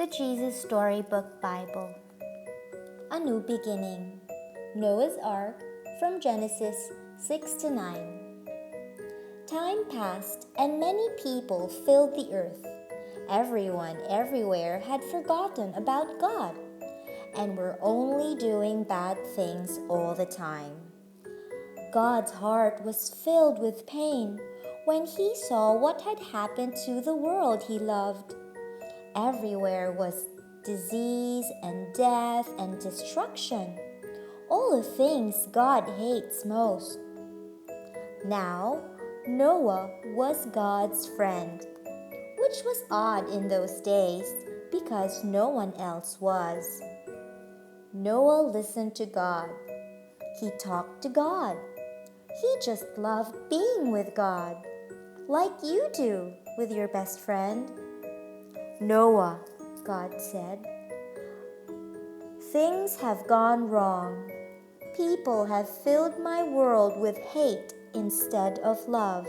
The Jesus Storybook Bible. A New Beginning. Noah's Ark from Genesis 6 to 9. Time passed and many people filled the earth. Everyone everywhere had forgotten about God and were only doing bad things all the time. God's heart was filled with pain when he saw what had happened to the world he loved. Everywhere was disease and death and destruction, all the things God hates most. Now, Noah was God's friend, which was odd in those days because no one else was. Noah listened to God. He talked to God. He just loved being with God, like you do with your best friend. Noah, God said, things have gone wrong. People have filled my world with hate instead of love.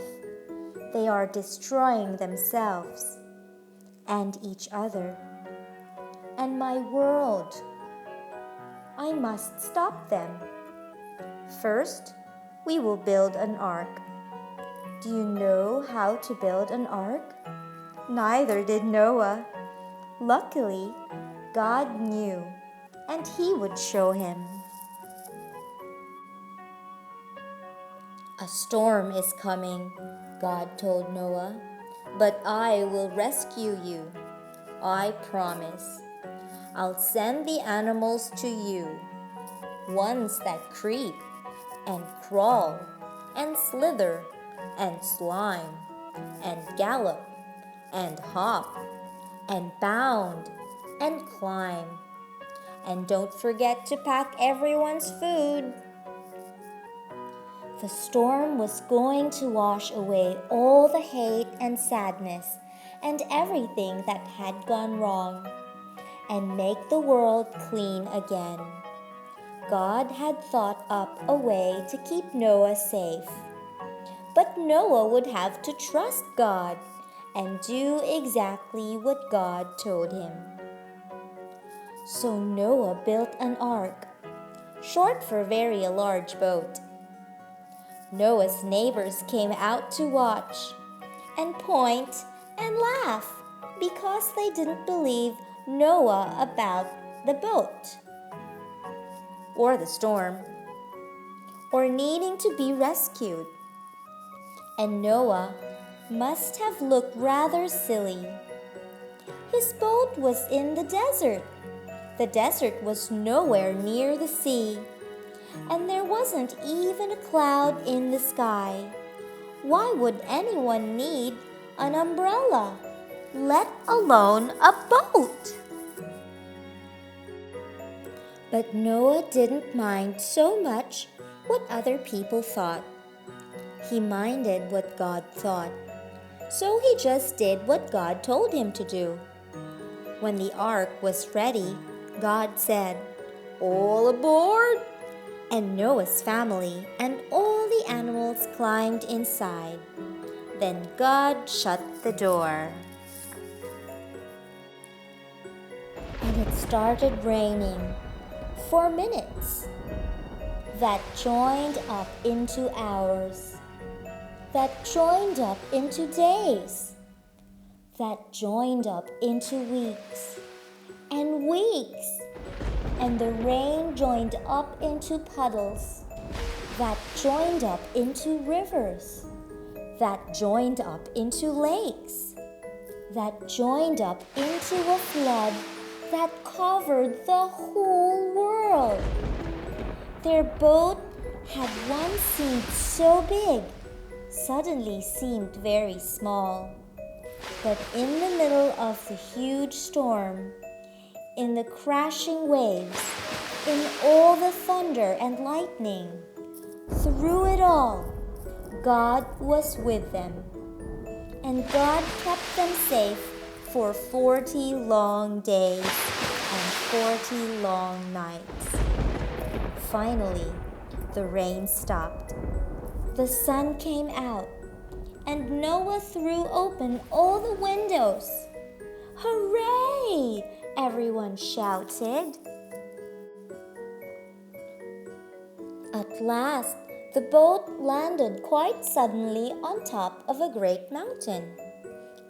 They are destroying themselves and each other. And my world. I must stop them. First, we will build an ark. Do you know how to build an ark? Neither did Noah. Luckily, God knew, and he would show him. A storm is coming, God told Noah, but I will rescue you. I promise. I'll send the animals to you, ones that creep and crawl and slither and slime and gallop and hop and bound and climb. And don't forget to pack everyone's food. The storm was going to wash away all the hate and sadness and everything that had gone wrong and make the world clean again. God had thought up a way to keep Noah safe. But Noah would have to trust God and do exactly what God told him. So Noah built an ark, short for very large boat. Noah's neighbors came out to watch and point and laugh because they didn't believe Noah about the boat or the storm or needing to be rescued. And Noah must have looked rather silly. His boat was in the desert. The desert was nowhere near the sea, and there wasn't even a cloud in the sky. Why would anyone need an umbrella, let alone a boat? But Noah didn't mind so much what other people thought. He minded what God thought. So he just did what God told him to do. When the ark was ready, God said, "All aboard!" And Noah's family and all the animals climbed inside. Then God shut the door. And it started raining for minutes. That joined up into hours. That joined up into days. That joined up into weeks and weeks. And the rain joined up into puddles. That joined up into rivers. That joined up into lakes. That joined up into a flood that covered the whole world. Their boat had once seemed so big, suddenly seemed very small. But in the middle of the huge storm, in the crashing waves, in all the thunder and lightning, through it all, God was with them. And God kept them safe for 40 long days and 40 long nights. Finally, the rain stopped. The sun came out, and Noah threw open all the windows. Hooray! everyone shouted. At last, the boat landed quite suddenly on top of a great mountain.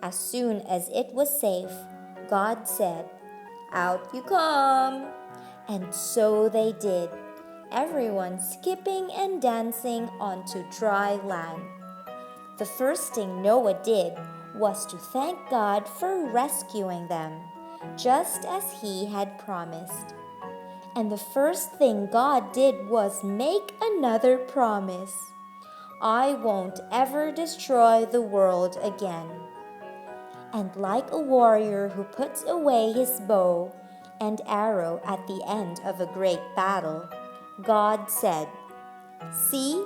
As soon as it was safe, God said, "Out you come!" And so they did, everyone skipping and dancing onto dry land. The first thing Noah did was to thank God for rescuing them, just as he had promised. And the first thing God did was make another promise. "I won't ever destroy the world again." And like a warrior who puts away his bow and arrow at the end of a great battle, God said, "See,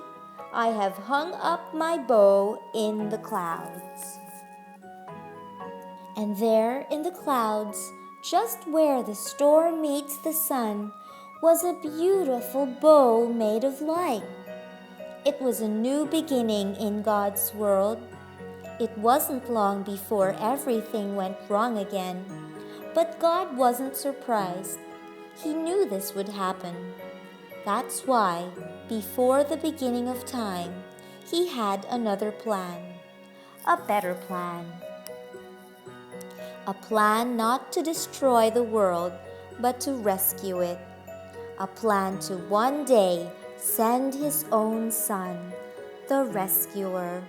I have hung up my bow in the clouds." And there in the clouds, just where the storm meets the sun, was a beautiful bow made of light. It was a new beginning in God's world. It wasn't long before everything went wrong again. But God wasn't surprised. He knew this would happen. That's why, before the beginning of time, He had another plan. A better plan. A plan not to destroy the world, but to rescue it. A plan to one day send His own Son, the rescuer.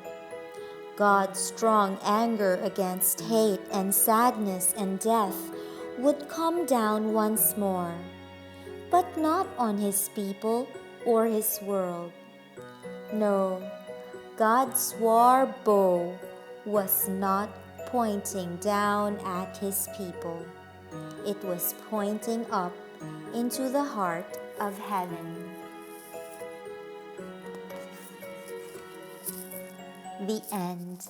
God's strong anger against hate and sadness and death would come down once more, but not on His people or His world. No, God's war bow was not pointing down at His people. It was pointing up into the heart of heaven. The end.